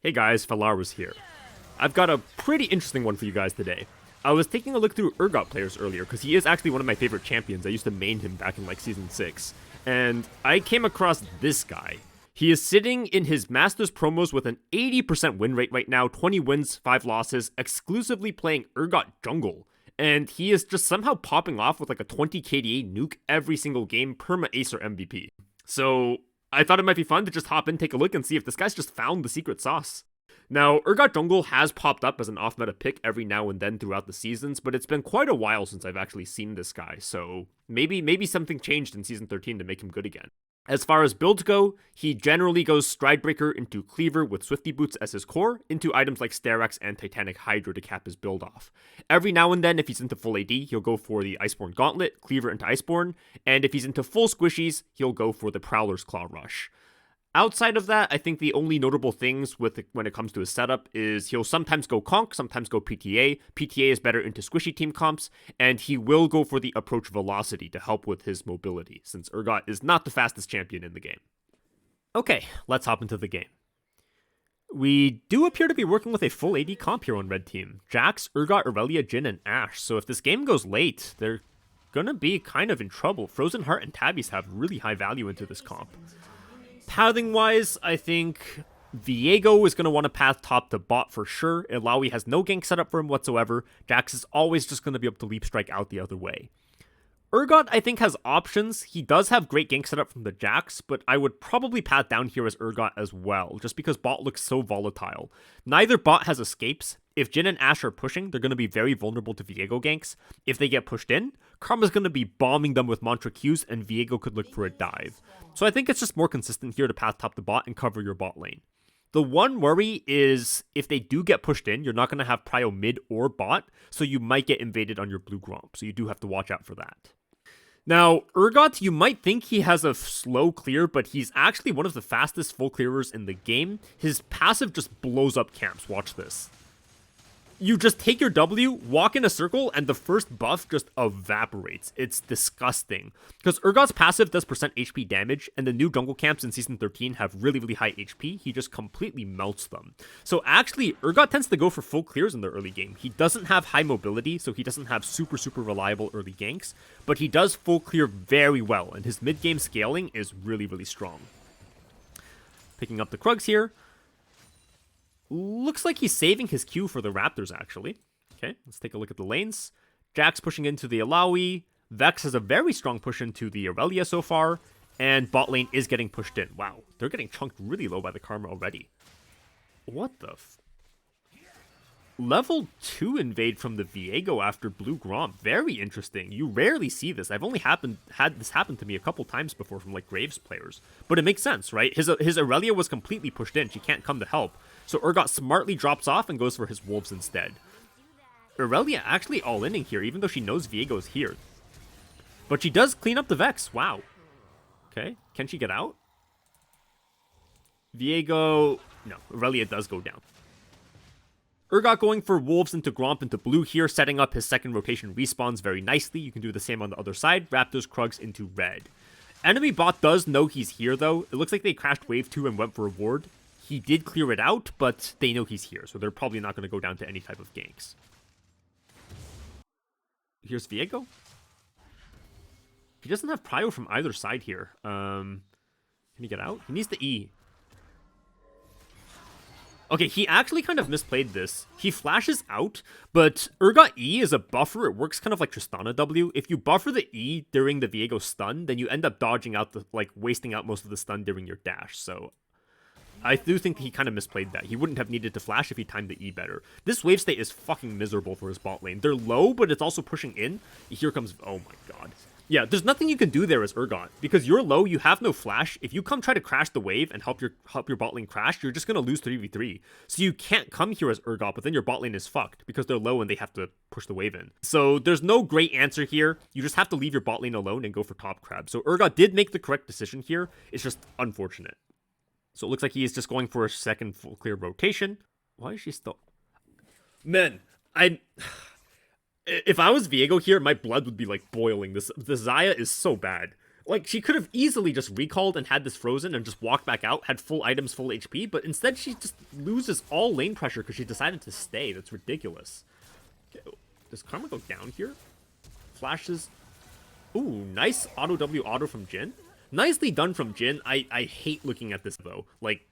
Hey guys, Falar was here. I've got a pretty interesting one for you guys today. I was taking a look through Urgot players earlier, because he is actually one of my favorite champions. I used to main him back in like Season 6. And I came across this guy. He is sitting in his Masters promos with an 80% win rate right now, 20 wins, 5 losses, exclusively playing Urgot Jungle. And he is just somehow popping off with like a 20 KDA nuke every single game, perma ace or MVP. So I thought it might be fun to just hop in, take a look, and see if this guy's just found the secret sauce. Now, Urgot Jungle has popped up as an off-meta pick every now and then throughout the seasons, but it's been quite a while since I've actually seen this guy, so maybe something changed in Season 13 to make him good again. As far as builds go, he generally goes Stridebreaker into Cleaver with Swifty Boots as his core, into items like Sterax and Titanic Hydra to cap his build off. Every now and then, if he's into full AD, he'll go for the Iceborne Gauntlet, Cleaver into Iceborne, and if he's into full squishies, he'll go for the Prowler's Claw Rush. Outside of that, I think the only notable things when it comes to his setup is he'll sometimes go Conk, sometimes go PTA. PTA is better into squishy team comps, and he will go for the approach velocity to help with his mobility, since Urgot is not the fastest champion in the game. Okay, let's hop into the game. We do appear to be working with a full AD comp here on Red Team. Jax, Urgot, Aurelia, Jhin, and Ashe, so if this game goes late, they're gonna be kind of in trouble. Frozen Heart and Tabbies have really high value into this comp. Pathing-wise, I think Viego is going to want to path top to bot for sure. Illaoi has no gank set up for him whatsoever. Jax is always just going to be able to leap strike out the other way. Urgot, I think, has options. He does have great gank setup from the Jax, but I would probably path down here as Urgot as well, just because bot looks so volatile. Neither bot has escapes. If Jhin and Ashe are pushing, they're going to be very vulnerable to Viego ganks. If they get pushed in, Karma's going to be bombing them with Mantra Qs, and Viego could look for a dive. So I think it's just more consistent here to path top the bot and cover your bot lane. The one worry is if they do get pushed in, you're not going to have prio mid or bot, so you might get invaded on your blue Gromp, so you do have to watch out for that. Now, Urgot, you might think he has a slow clear, but he's actually one of the fastest full clearers in the game. His passive just blows up camps. Watch this. You just take your W, walk in a circle, and the first buff just evaporates. It's disgusting. Because Urgot's passive does percent HP damage, and the new jungle camps in Season 13 have really, really high HP. He just completely melts them. So actually, Urgot tends to go for full clears in the early game. He doesn't have high mobility, so he doesn't have super, super reliable early ganks, but he does full clear very well, and his mid-game scaling is really, really strong. Picking up the Krugs here. Looks like he's saving his Q for the Raptors, actually. Okay, let's take a look at the lanes. Jax pushing into the Illaoi. Vex has a very strong push into the Aurelia so far. And bot lane is getting pushed in. Wow, they're getting chunked really low by the Karma already. What the Level 2 invade from the Viego after Blue Gromp. Very interesting. You rarely see this. I've only had this happen to me a couple times before from like Graves players. But it makes sense, right? His Aurelia was completely pushed in. She can't come to help. So Urgot smartly drops off and goes for his Wolves instead. Aurelia actually all-inning here, even though she knows Viego's here. But she does clean up the Vex. Wow. Okay, can she get out? Viego... No, Aurelia does go down. Urgot going for Wolves into Gromp into blue here, setting up his second rotation respawns very nicely. You can do the same on the other side. Raptors, Krugs into red. Enemy bot does know he's here, though. It looks like they crashed wave 2 and went for a ward. He did clear it out, but they know he's here, so they're probably not going to go down to any type of ganks. Here's Viego. He doesn't have prio from either side here. Can he get out? He needs the E. Okay, he actually kind of misplayed this. He flashes out, but Urgot E is a buffer. It works kind of like Tristana W. If you buffer the E during the Viego stun, then you end up dodging out wasting out most of the stun during your dash. So I do think he kind of misplayed that. He wouldn't have needed to flash if he timed the E better. This wave state is fucking miserable for his bot lane. They're low, but it's also pushing in. Here comes... Oh my god. Yeah, there's nothing you can do there as Urgot. Because you're low, you have no flash. If you come try to crash the wave and help your bot lane crash, you're just going to lose 3v3. So you can't come here as Urgot, but then your bot lane is fucked because they're low and they have to push the wave in. So there's no great answer here. You just have to leave your bot lane alone and go for top crab. So Urgot did make the correct decision here. It's just unfortunate. So it looks like he is just going for a second full clear rotation. Why is she still... Man, if I was Viego here, my blood would be like boiling. This Xayah is so bad. Like, she could have easily just recalled and had this frozen and just walked back out, had full items, full HP, but instead she just loses all lane pressure because she decided to stay. That's ridiculous. Okay, does Karma go down here? Flashes. Ooh, nice auto W auto from Jhin. Nicely done from Jhin. I hate looking at this, though. Like,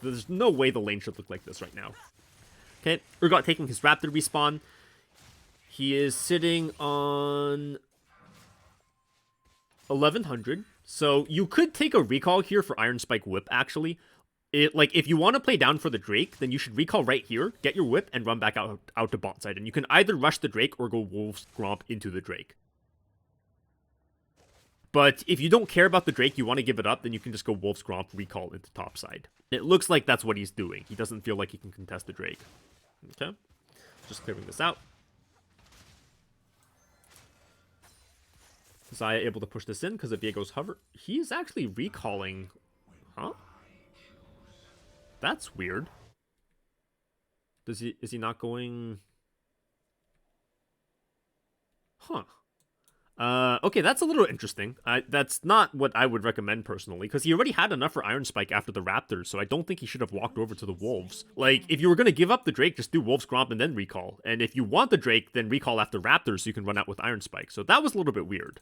there's no way the lane should look like this right now. Okay, Urgot taking his Raptor respawn. He is sitting on 1100. So you could take a recall here for Iron Spike Whip, actually. Like, if you want to play down for the Drake, then you should recall right here, get your whip, and run back out to bot side. And you can either rush the Drake or go Wolf's Gromp into the Drake. But if you don't care about the Drake, you want to give it up, then you can just go Wolf's Gromp, recall into top side. It looks like that's what he's doing. He doesn't feel like he can contest the Drake. Okay, just clearing this out. Xayah able to push this in because of Viego's hover. He's actually recalling. Huh? That's weird. Is he not going? Huh. Okay, that's a little interesting. That's not what I would recommend personally, because he already had enough for Iron Spike after the Raptors, so I don't think he should have walked over to the Wolves. Like, if you were going to give up the Drake, just do Wolf's Gromp and then recall. And if you want the Drake, then recall after Raptors so you can run out with Iron Spike. So that was a little bit weird.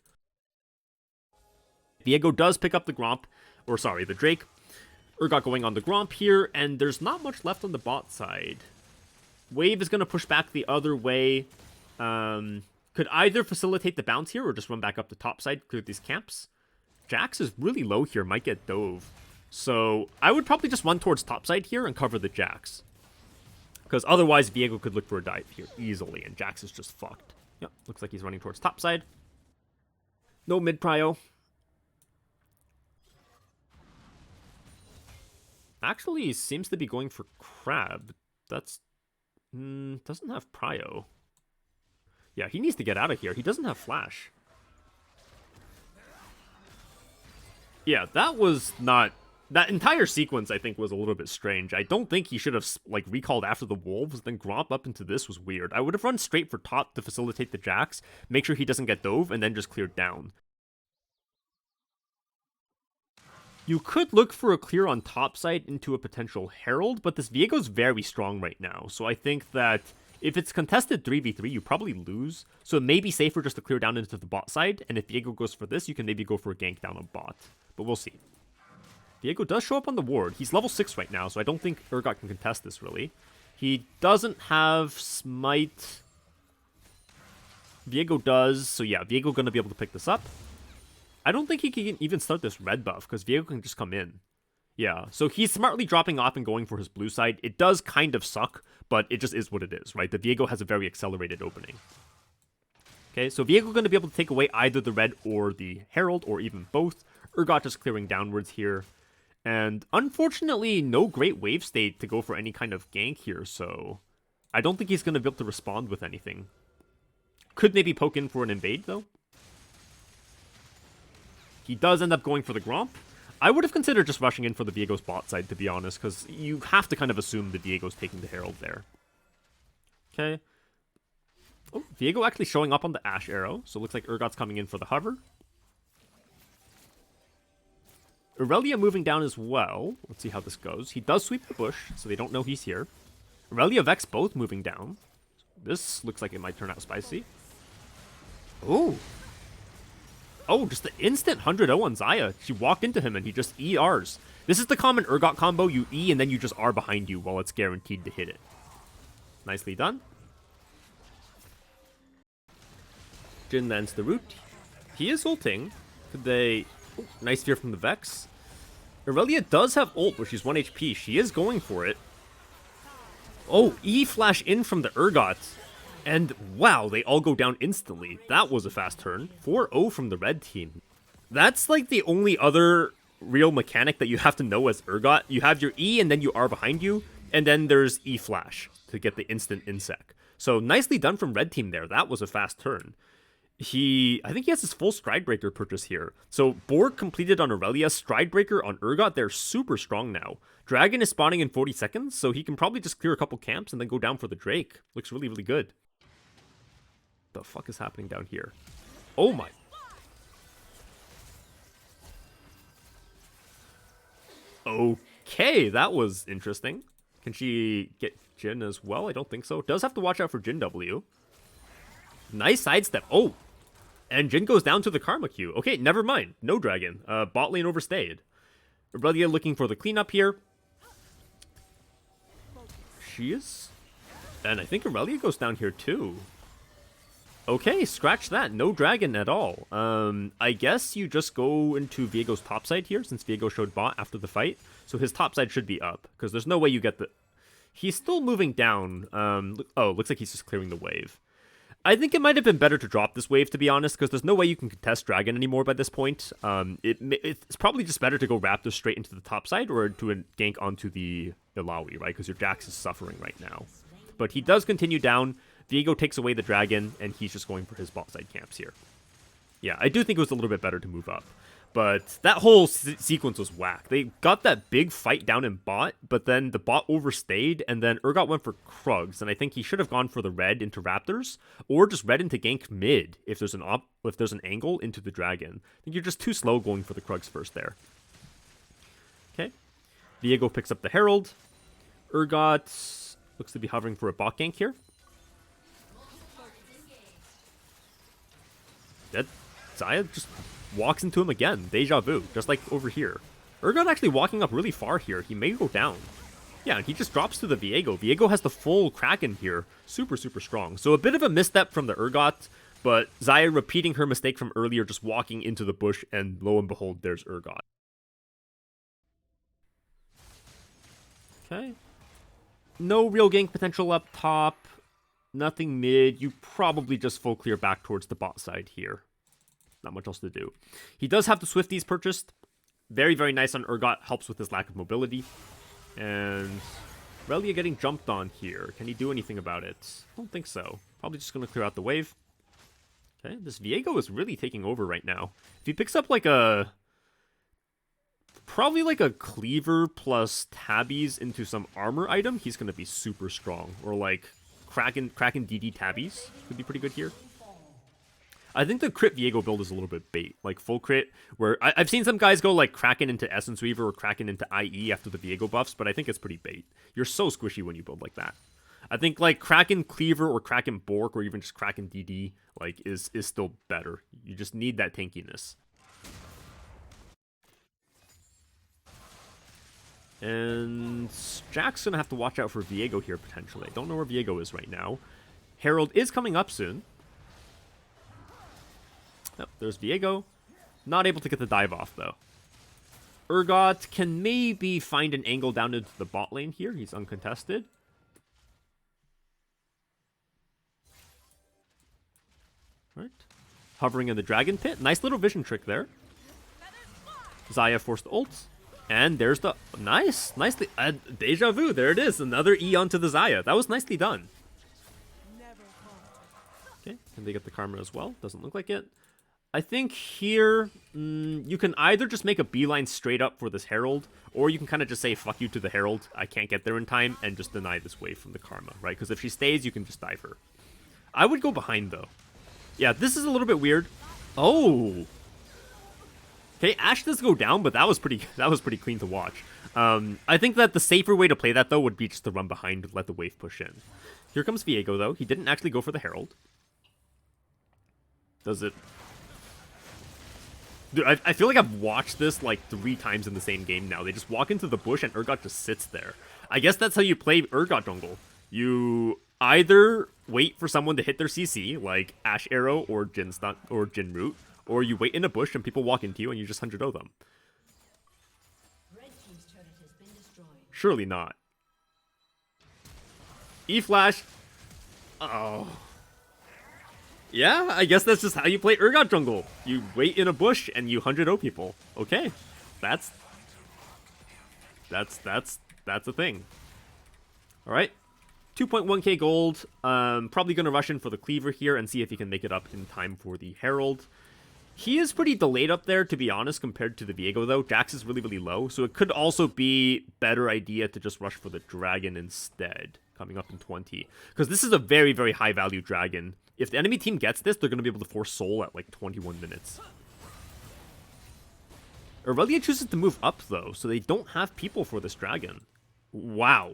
Viego does pick up the Gromp, or sorry, the Drake. Urgot going on the Gromp here, and there's not much left on the bot side. Wave is going to push back the other way. Could either facilitate the bounce here or just run back up the top side, clear these camps. Jax is really low here, might get dove. So I would probably just run towards top side here and cover the Jax. Because otherwise Viego could look for a dive here easily, and Jax is just fucked. Yep, looks like he's running towards top side. No mid prio. Actually, he seems to be going for Crab. That's... doesn't have prio. Yeah, he needs to get out of here. He doesn't have flash. Yeah, that was not... That entire sequence, I think, was a little bit strange. I don't think he should have, like, recalled after the Wolves, then Gromp up into this was weird. I would have run straight for top to facilitate the Jax, make sure he doesn't get dove, and then just cleared down. You could look for a clear on top side into a potential Herald, but this Viego's very strong right now, so I think that... If it's contested 3v3, you probably lose, so it may be safer just to clear down into the bot side, and if Viego goes for this, you can maybe go for a gank down on bot. But we'll see. Viego does show up on the ward. He's level 6 right now, so I don't think Urgot can contest this, really. He doesn't have Smite. Viego does, so yeah, Viego gonna be able to pick this up. I don't think he can even start this red buff, because Viego can just come in. Yeah, so he's smartly dropping off and going for his blue side. It does kind of suck, but it just is what it is, right? The Viego has a very accelerated opening. Okay, so Viego going to be able to take away either the red or the Herald, or even both. Urgot just clearing downwards here. And unfortunately, no great wave state to go for any kind of gank here, so I don't think he's going to be able to respond with anything. Could maybe poke in for an invade, though. He does end up going for the Gromp. I would have considered just rushing in for the Viego's bot side, to be honest, because you have to kind of assume the Viego's taking the Herald there. Okay. Oh, Viego actually showing up on the Ash Arrow, so it looks like Urgot's coming in for the hover. Aurelia moving down as well. Let's see how this goes. He does sweep the bush, so they don't know he's here. Aurelia, Vex both moving down. This looks like it might turn out spicy. Oh. Oh, just the instant 100-0 on Xayah. She walked into him and he just ERs. This is the common Urgot combo. You E and then you just R behind you while it's guaranteed to hit it. Nicely done. Jhin lands the root. He is ulting. Could they... Oh, nice fear from the Vex. Aurelia does have ult, but she's 1 HP. She is going for it. Oh, E flash in from the Urgot. And wow, they all go down instantly. That was a fast turn. 4-0 from the red team. That's like the only other real mechanic that you have to know as Urgot. You have your E and then you R behind you. And then there's E flash to get the instant insec. So nicely done from red team there. That was a fast turn. I think he has his full Stridebreaker purchase here. So Borg completed on Aurelia, Stridebreaker on Urgot. They're super strong now. Dragon is spawning in 40 seconds, so he can probably just clear a couple camps and then go down for the Drake. Looks really, really good. The fuck is happening down here? Oh my. Okay, that was interesting. Can she get Jin as well? I don't think so. Does have to watch out for Jin W. Nice sidestep. Oh, and Jin goes down to the Karma Q. Okay, never mind. No dragon. Bot lane overstayed. Rebellia looking for the cleanup here. She is. And I think Aurelia goes down here too. Okay, scratch that. No dragon at all. I guess you just go into Viego's topside here, since Viego showed bot after the fight. So his topside should be up, because there's no way you get the... He's still moving down. Oh, looks like he's just clearing the wave. I think it might have been better to drop this wave, to be honest, because there's no way you can contest dragon anymore by this point. It's probably just better to go Raptor straight into the topside, or to a gank onto the Illaoi, right? Because your Jax is suffering right now. But he does continue down. Viego takes away the dragon, and he's just going for his bot side camps here. Yeah, I do think it was a little bit better to move up. But that whole sequence was whack. They got that big fight down in bot, but then the bot overstayed, and then Urgot went for Krugs, and I think he should have gone for the red into Raptors, or just red into gank mid if there's an angle into the dragon. I think you're just too slow going for the Krugs first there. Okay. Viego picks up the Herald. Urgot looks to be hovering for a bot gank here. Dead. Xayah just walks into him again. Deja vu, just like over here. Urgot actually walking up really far here. He may go down. Yeah, and he just drops to the Viego. Viego has the full Kraken here. Super, super strong. So a bit of a misstep from the Urgot, but Xayah repeating her mistake from earlier, just walking into the bush, and lo and behold, there's Urgot. Okay. No real gank potential up top. Nothing mid. You probably just full clear back towards the bot side here. Not much else to do. He does have the Swifties purchased. Very, very nice on Urgot. Helps with his lack of mobility. And Relia getting jumped on here. Can he do anything about it? I don't think so. Probably just going to clear out the wave. Okay, this Viego is really taking over right now. If he picks up like a... Probably like a cleaver plus tabbies into some armor item, he's going to be super strong. Or like Kraken DD tabbies could be pretty good here. I think the crit Viego build is a little bit bait. Like full crit, where I've seen some guys go like Kraken into Essence Weaver or Kraken into IE after the Viego buffs, but I think it's pretty bait. You're so squishy when you build like that. I think like Kraken Cleaver or Kraken Bork or even just Kraken DD like is still better. You just need that tankiness. And Jack's gonna have to watch out for Viego here potentially. I don't know where Viego is right now. Herald is coming up soon. Yep, there's Viego. Not able to get the dive off, though. Urgot can maybe find an angle down into the bot lane here. He's uncontested. Right. Hovering in the dragon pit. Nice little vision trick there. Xayah forced ult. And there's the... Nice. Nicely... Deja vu. There it is. Another E onto the Xayah. That was nicely done. Okay. Can they get the Karma as well? Doesn't look like it. I think here, you can either just make a beeline straight up for this Herald, or you can kind of just say, fuck you to the Herald, I can't get there in time, and just deny this wave from the Karma, right? Because if she stays, you can just dive her. I would go behind, though. Yeah, this is a little bit weird. Oh! Okay, Ashe does go down, but that was pretty clean to watch. I think that the safer way to play that, though, would be just to run behind and let the wave push in. Here comes Viego, though. He didn't actually go for the Herald. Does it... Dude, I feel like I've watched this like 3 times in the same game now. They just walk into the bush and Urgot just sits there. I guess that's how you play Urgot Jungle. You either wait for someone to hit their CC, like Ashe Arrow or Jin Stun or Jin Root, or you wait in a bush and people walk into you and you just 100-0 them. Red team's turret has been destroyed. Surely not. E-Flash. Oh. Yeah, I guess that's just how you play Urgot Jungle. You wait in a bush and you 100-0 people. Okay, that's a thing. All right, 2.1k gold. Probably gonna rush in for the Cleaver here and see if he can make it up in time for the Herald. He is pretty delayed up there, to be honest, compared to the Viego though. Jax is really, really low, so it could also be better idea to just rush for the Dragon instead, coming up in 20. Because this is a very, very high value Dragon. If the enemy team gets this, they're going to be able to force Soul at like 21 minutes. Aurelia chooses to move up, though, so they don't have people for this dragon. Wow.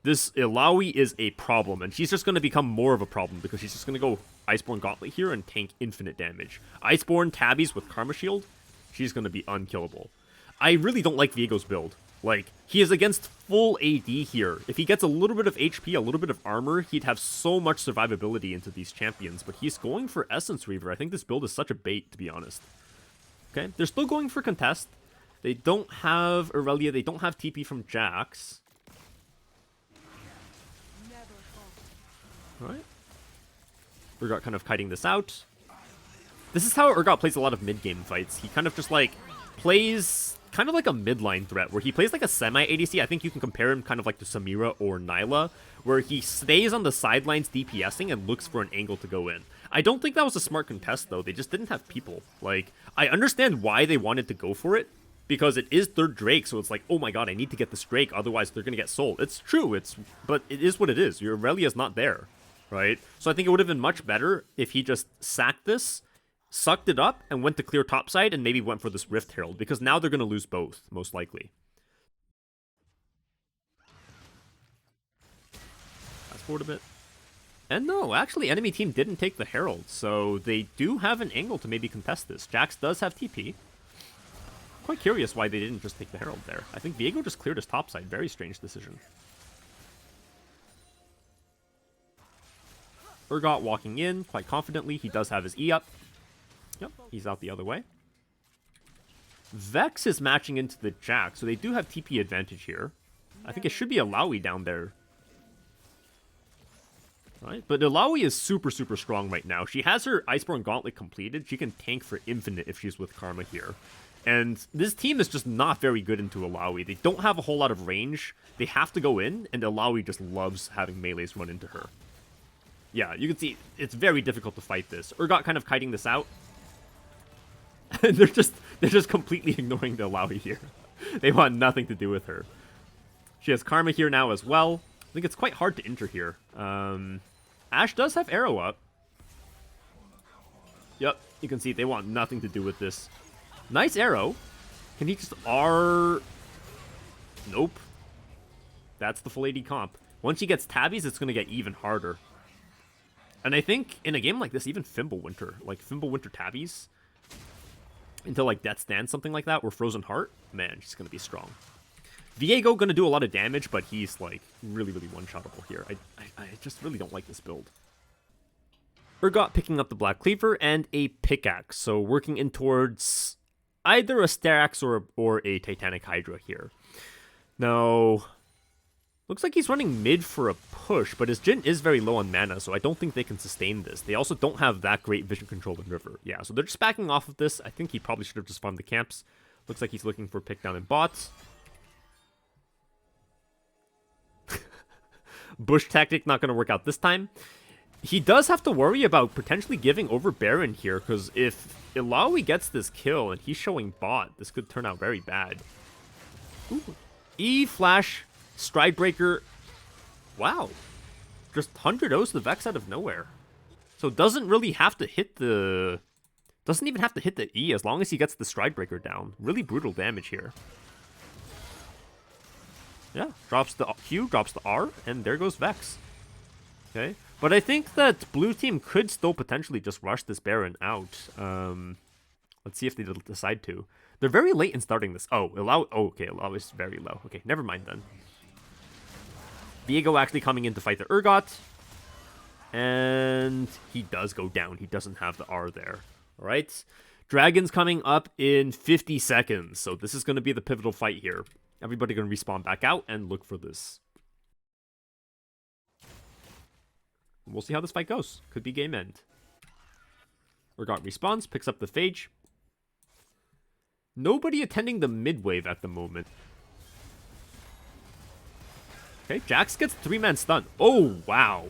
This Illaoi is a problem, and she's just going to become more of a problem because she's just going to go Iceborne Gauntlet here and tank infinite damage. Iceborne Tabbies with Karma Shield, she's going to be unkillable. I really don't like Viego's build. Like, he is against full AD here. If he gets a little bit of HP, a little bit of armor, he'd have so much survivability into these champions, but he's going for Essence Reaver. I think this build is such a bait, to be honest. Okay, they're still going for Contest. They don't have Aurelia, they don't have TP from Jax. Alright. Urgot kind of kiting this out. This is how Urgot plays a lot of mid-game fights. He kind of just, like, plays kind of like a midline threat, where he plays like a semi-ADC. I think you can compare him kind of like to Samira or Nyla, where he stays on the sidelines DPSing and looks for an angle to go in. I don't think that was a smart contest, though. They just didn't have people. Like, I understand why they wanted to go for it, because it is third Drake, so it's like, oh my god, I need to get this Drake, otherwise they're gonna get sold. It's true, but it is what it is. Your Aurelia's not there, right? So I think it would have been much better if he just sacked this, sucked it up, and went to clear topside, and maybe went for this Rift Herald, because now they're gonna lose both, most likely. Fast forward a bit. And no, actually, enemy team didn't take the Herald, so they do have an angle to maybe contest this. Jax does have TP. Quite curious why they didn't just take the Herald there. I think Viego just cleared his topside. Very strange decision. Urgot walking in quite confidently. He does have his E up. Yep, he's out the other way. Vex is matching into the Jax, so they do have TP advantage here. I think it should be Illaoi down there. Right, but Illaoi is super, super strong right now. She has her Iceborne Gauntlet completed. She can tank for infinite if she's with Karma here. And this team is just not very good into Illaoi. They don't have a whole lot of range. They have to go in, and Illaoi just loves having melees run into her. Yeah, you can see it's very difficult to fight this. Urgot kind of kiting this out. And they're just completely ignoring the Illaoi here. They want nothing to do with her. She has Karma here now as well. I think it's quite hard to enter here. Ashe does have arrow up. Yep, you can see they want nothing to do with this. Nice arrow. Can he just R? Nope. That's the full AD comp. Once he gets tabbies, it's going to get even harder. And I think in a game like this, even Fimbulwinter, like Fimbulwinter tabbies, until like Death's Dance, something like that, or Frozen Heart, man, she's going to be strong. Viego going to do a lot of damage, but he's like really, really one-shottable here. I just really don't like this build. Urgot picking up the Black Cleaver and a pickaxe, so working in towards either a Starax or a Titanic Hydra here. Now, looks like he's running mid for a push, but his Jhin is very low on mana, so I don't think they can sustain this. They also don't have that great vision control in River. Yeah, so they're just backing off of this. I think he probably should have just farmed the camps. Looks like he's looking for a pick down in bots. Bush tactic not going to work out this time. He does have to worry about potentially giving over Baron here, because if Illaoi gets this kill and he's showing bot, this could turn out very bad. Ooh. E flash, Stridebreaker. Wow. Just 100 O's the Vex out of nowhere. So doesn't really have to hit the... Doesn't even have to hit the E as long as he gets the Stridebreaker down. Really brutal damage here. Yeah, drops the Q, drops the R, and there goes Vex. Okay, but I think that blue team could still potentially just rush this Baron out. Let's see if they decide to. They're very late in starting this. Oh, okay, Illaoi is very low. Okay, never mind then. Viego actually coming in to fight the Urgot. And he does go down. He doesn't have the R there. All right, Dragon's coming up in 50 seconds. So this is going to be the pivotal fight here. Everybody going to respawn back out and look for this. We'll see how this fight goes. Could be game end. Urgot respawns, picks up the Phage. Nobody attending the mid wave at the moment. Okay, Jax gets 3-man stun. Oh, wow.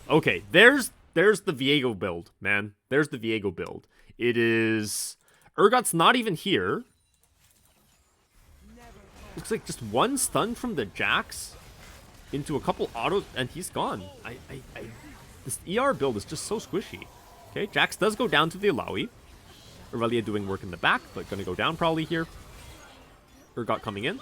Okay, there's the Viego build, man. There's the Viego build. It is... Urgot's not even here. Looks like just one stun from the Jax into a couple autos, and he's gone. This ER build is just so squishy. Okay, Jax does go down to the Illaoi. Aurelia doing work in the back, but gonna go down probably here. Urgot coming in.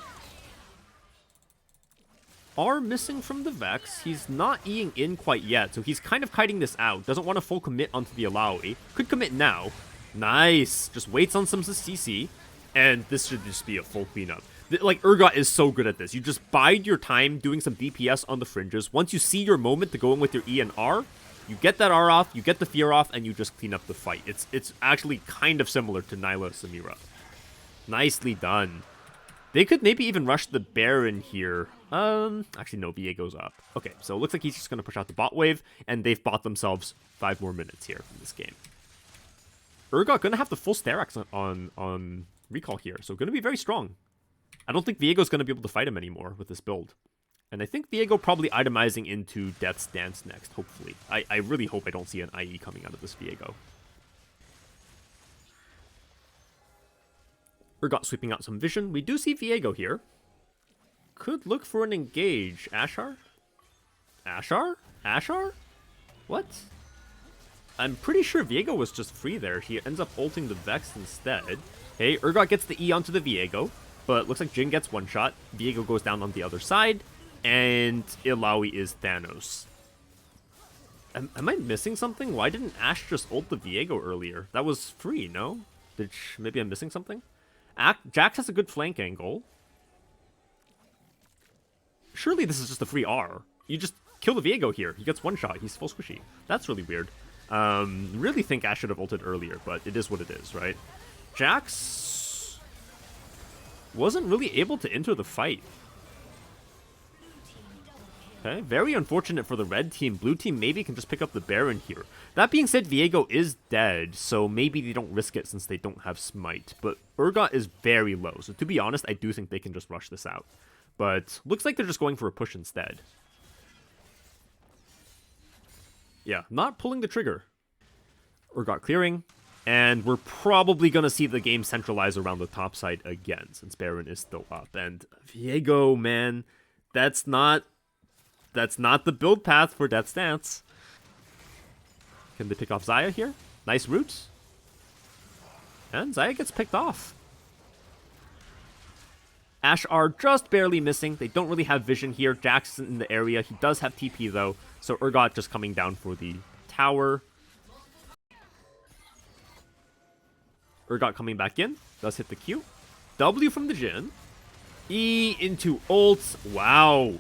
R missing from the Vex. He's not Eing in quite yet, so he's kind of kiting this out. Doesn't want to full commit onto the Alawi. Could commit now. Nice. Just waits on some CC, and this should just be a full cleanup. Like, Urgot is so good at this. You just bide your time doing some DPS on the fringes. Once you see your moment to go in with your E and R, you get that R off, you get the fear off, and you just clean up the fight. It's actually kind of similar to Nyla Samira. Nicely done. They could maybe even rush the Baron here. Actually, no, Viego's up. Okay, so it looks like he's just going to push out the bot wave, and they've bought themselves 5 more minutes here in this game. Urgot going to have the full Sterax on recall here, so going to be very strong. I don't think Viego's going to be able to fight him anymore with this build. And I think Viego probably itemizing into Death's Dance next, hopefully. I really hope I don't see an IE coming out of this Viego. Urgot sweeping out some vision. We do see Viego here. Could look for an engage. Ashar? Ashar? Ashar? What? I'm pretty sure Viego was just free there. He ends up ulting the Vex instead. Hey, Urgot gets the E onto the Viego, but looks like Jin gets one shot. Viego goes down on the other side, and Illaoi is Thanos. Am I missing something? Why didn't Ashe just ult the Viego earlier? That was free, no? Maybe I'm missing something? Jax has a good flank angle. Surely this is just a free R. You just kill the Viego here. He gets one shot. He's full squishy. That's really weird. Really think Ashe should have ulted earlier, but it is what it is, right? Jax wasn't really able to enter the fight. Okay, very unfortunate for the red team. Blue team maybe can just pick up the Baron here. That being said, Viego is dead, so maybe they don't risk it since they don't have Smite. But Urgot is very low, so to be honest, I do think they can just rush this out. But looks like they're just going for a push instead. Yeah, not pulling the trigger. Urgot clearing. And we're probably going to see the game centralize around the top side again, since Baron is still up. And Viego, man, that's not the build path for Death's Dance. Can they pick off Xayah here? Nice roots. And Xayah gets picked off. Ashe are just barely missing. They don't really have vision here. Jax isn't in the area. He does have TP though. So Urgot just coming down for the tower. Urgot coming back in. Does hit the Q. W from the Jhin. E into ult. Wow.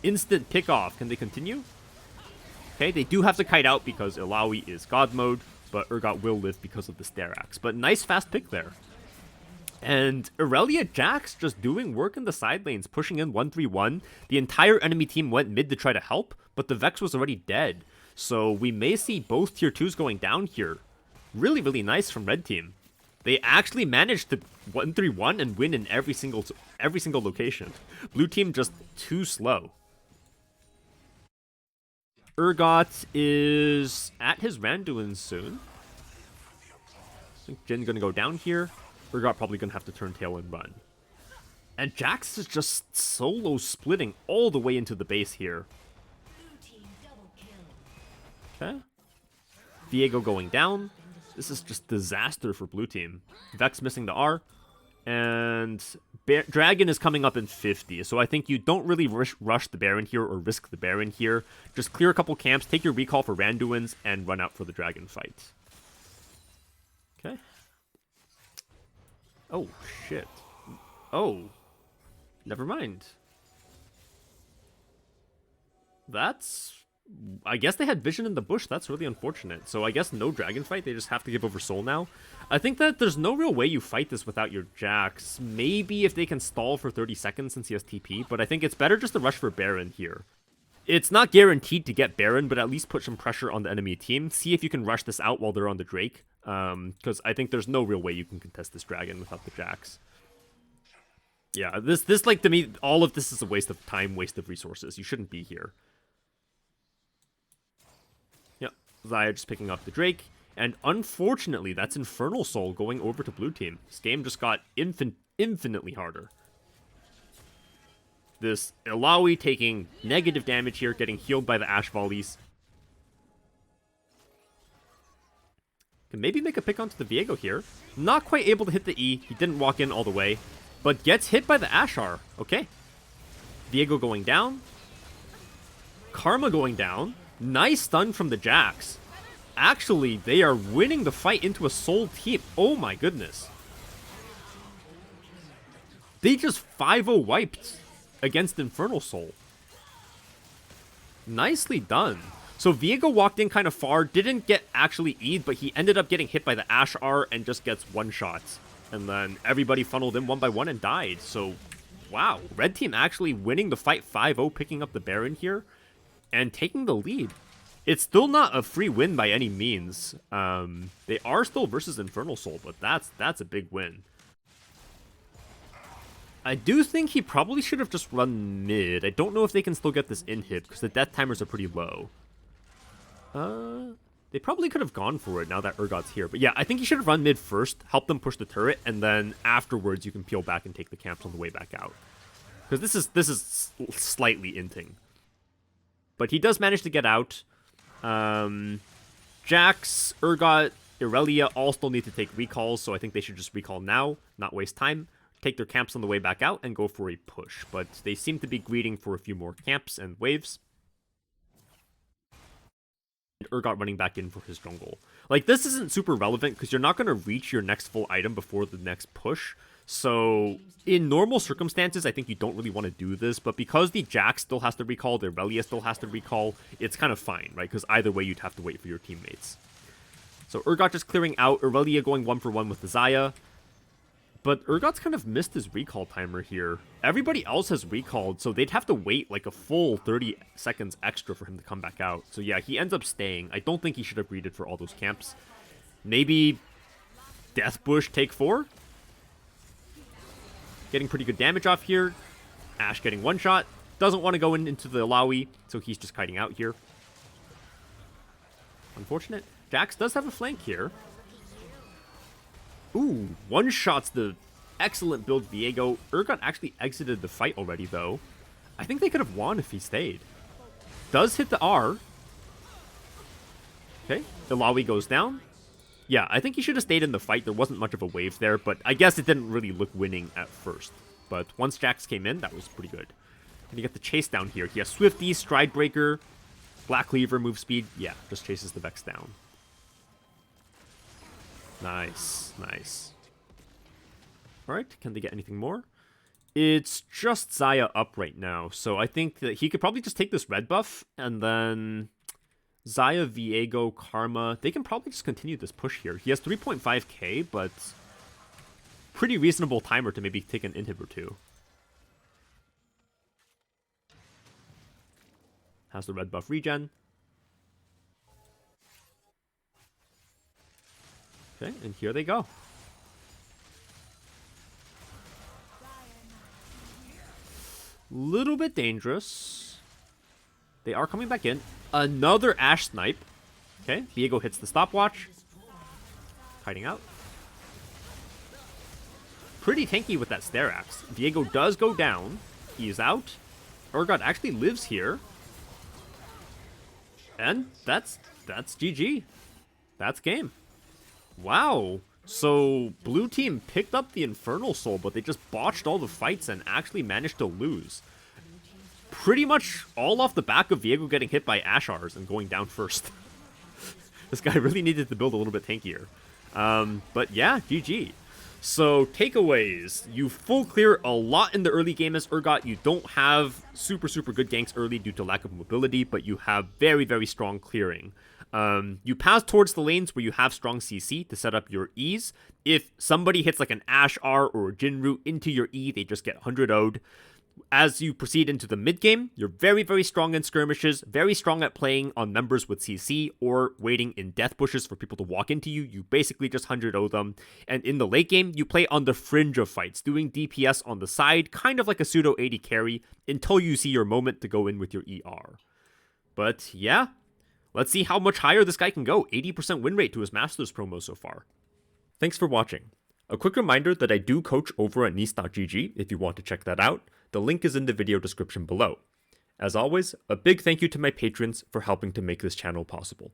Instant pick off. Can they continue? Okay, they do have to kite out because Illaoi is God mode, but Urgot will live because of the Sterax. But nice fast pick there. And Irelia Jax just doing work in the side lanes, pushing in 1-3-1. The entire enemy team went mid to try to help, but the Vex was already dead. So we may see both tier 2s going down here. Really, really nice from red team. They actually managed to 1-3-1 and win in every single location. Blue team just too slow. Urgot is at his Randuin soon. I think Jhin gonna go down here. Urgot probably gonna have to turn tail and run. And Jax is just solo splitting all the way into the base here. Okay. Viego going down. This is just disaster for blue team. Vex missing the R. And Dragon is coming up in 50. So I think you don't really rush the Baron here or risk the Baron here. Just clear a couple camps, take your recall for Randuins, and run out for the Dragon fight. Okay. Oh, shit. Oh. Never mind. That's... I guess they had vision in the bush. That's really unfortunate. So I guess no dragon fight. They just have to give over soul now. I think that there's no real way you fight this without your Jax. Maybe if they can stall for 30 seconds since he has TP. But I think it's better just to rush for Baron here. It's not guaranteed to get Baron, but at least put some pressure on the enemy team. See if you can rush this out while they're on the Drake. Because I think there's no real way you can contest this dragon without the Jax. Yeah, this like, to me, all of this is a waste of time, waste of resources. You shouldn't be here. Xayah just picking up the Drake, and unfortunately, that's Infernal Soul going over to blue team. This game just got infinitely harder. This Illaoi taking negative damage here, getting healed by the Ashe volleys. Can maybe make a pick onto the Viego here. Not quite able to hit the E. He didn't walk in all the way. but gets hit by the Ashar. Okay. Viego going down. Karma going down. Nice stun from the Jax. Actually, they are winning the fight into a soul team. Oh my goodness. They just 5-0 wiped against Infernal Soul. Nicely done. So Viego walked in kind of far, didn't get actually E'd, but he ended up getting hit by the Ashar and just gets one shot. And then everybody funneled in one by one and died. So, wow. Red team actually winning the fight 5-0, picking up the Baron here and taking the lead. It's still not a free win by any means. They are still versus Infernal Soul, but that's a big win. I do think he probably should have just run mid. I don't know if they can still get this inhib, because the death timers are pretty low. They probably could have gone for it now that Urgot's here. But yeah, I think he should have run mid first, help them push the turret, and then afterwards you can peel back and take the camps on the way back out. Because this is slightly inting. But he does manage to get out. Jax, Urgot, Irelia all still need to take recalls, so I think they should just recall now, not waste time, take their camps on the way back out, and go for a push. But they seem to be greeting for a few more camps and waves. And Urgot running back in for his jungle. Like, this isn't super relevant, because you're not going to reach your next full item before the next push. So, in normal circumstances, I think you don't really want to do this, but because the Jax still has to recall, the Irelia still has to recall, it's kind of fine, right? Because either way, you'd have to wait for your teammates. So, Urgot just clearing out, Irelia going 1-for-1 with the Xayah. But Urgot's kind of missed his recall timer here. Everybody else has recalled, so they'd have to wait like a full 30 seconds extra for him to come back out. So yeah, he ends up staying. I don't think he should have greeted for all those camps. Maybe Death Bush take 4? Getting pretty good damage off here. Ashe getting one shot. Doesn't want to go into the Alawi, so he's just kiting out here. Unfortunate. Jax does have a flank here. Ooh, one-shots the excellent build Viego. Urgot actually exited the fight already, though. I think they could have won if he stayed. Does hit the R. Okay, the Lawi goes down. Yeah, I think he should have stayed in the fight. There wasn't much of a wave there, but I guess it didn't really look winning at first. But once Jax came in, that was pretty good. And you get the chase down here. He has Swifty, Stride Breaker, Black Cleaver, move speed. Yeah, just chases the Vex down. Nice, nice. Alright, can they get anything more? It's just Xayah up right now, so I think that he could probably just take this red buff, and then Xayah, Viego, Karma, they can probably just continue this push here. He has 3.5k, but pretty reasonable timer to maybe take an inhib or two. Has the red buff regen. Okay, and here they go. Little bit dangerous. They are coming back in. Another Ashe snipe. Okay, Viego hits the stopwatch. Hiding out. Pretty tanky with that Sterax. Viego does go down. He is out. Urgot actually lives here. And that's GG. That's game. Wow. So, blue team picked up the Infernal Soul, but they just botched all the fights and actually managed to lose. Pretty much all off the back of Viego getting hit by Ashars and going down first. This guy really needed to build a little bit tankier. But yeah, GG. So, takeaways. You full clear a lot in the early game as Urgot. You don't have super good ganks early due to lack of mobility, but you have very strong clearing. You pass towards the lanes where you have strong CC to set up your E's. If somebody hits like an Ashe R or a Jin Root into your E, they just get 100 0'd. As you proceed into the mid game, you're very strong in skirmishes, very strong at playing on members with CC or waiting in death bushes for people to walk into you. You basically just 100 0 them. And in the late game, you play on the fringe of fights, doing DPS on the side, kind of like a pseudo 80 carry, until you see your moment to go in with your ER. But yeah, let's see how much higher this guy can go. 80% win rate to his Masters promo so far. Thanks for watching. A quick reminder that I do coach over at nice.gg if you want to check that out. The link is in the video description below. As always, a big thank you to my patrons for helping to make this channel possible.